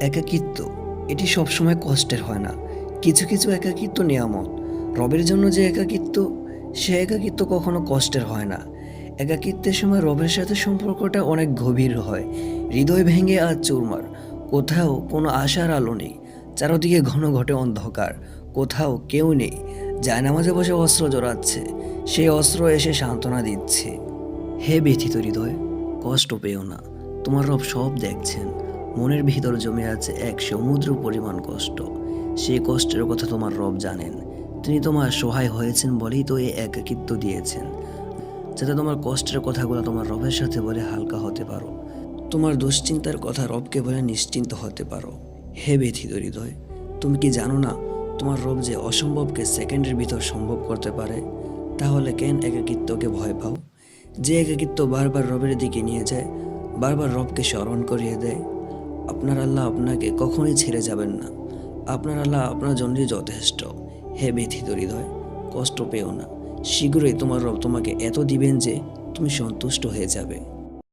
একাকিত্ব এটি সবসময় কষ্টের হয় না। কিছু কিছু একাকিত্ব নিয়ামত। রবের জন্য যে একাকিত্ব, সে একাকিত্ব কখনো কষ্টের হয় না। একাকিত্বের সময় রবের সাথে সম্পর্কটা অনেক গভীর হয়। হৃদয় ভেঙে আর চুরমার। কোথাও কোনো আশার আলো নেই, চারদিকে ঘন ঘটে অন্ধকার। কোথাও কেউ নেই, জায়নামাজে বসে অস্ত্র জোড়াচ্ছে। সেই অস্ত্র এসে সান্ত্বনা দিচ্ছে। হে ব্যথিত হৃদয়, কষ্ট পেও না, তোমার রব সব দেখছেন। মনের ভিতর জমে আছে এক সমুদ্র পরিমাণ কষ্ট। সেই কষ্টের কথা তোমার রব জানেন। তিনি তোমার সহায় হয়েছেন বলেই তো এই একাকিত্ব দিয়েছেন, যাতে তোমার কষ্টের কথাগুলো তোমার রবের সাথে বলে হালকা হতে পারো। তোমার দুশ্চিন্তার কথা রবকে বলে নিশ্চিন্ত হতে পারো। হে ব্যথিত হৃদয়, তুমি কি জানো না তোমার রব যে অসম্ভবকে সেকেন্ডের ভিতর সম্ভব করতে পারে? তাহলে কেন একাকিত্বকে ভয় পাও? যে একাকিত্ব বারবার রবের দিকে নিয়ে যায়, বারবার রবকে স্মরণ করিয়ে দেয়। আপনার আল্লাহ আপনাকে কখনোই ছেড়ে যাবেন না। আপনার আল্লাহ আপনার জন্যই যথেষ্ট। হে ব্যথিত হৃদয়, কষ্ট পেও না। শীঘ্রই তোমার রব তোমাকে এত দিবেন যে তুমি সন্তুষ্ট হয়ে যাবে।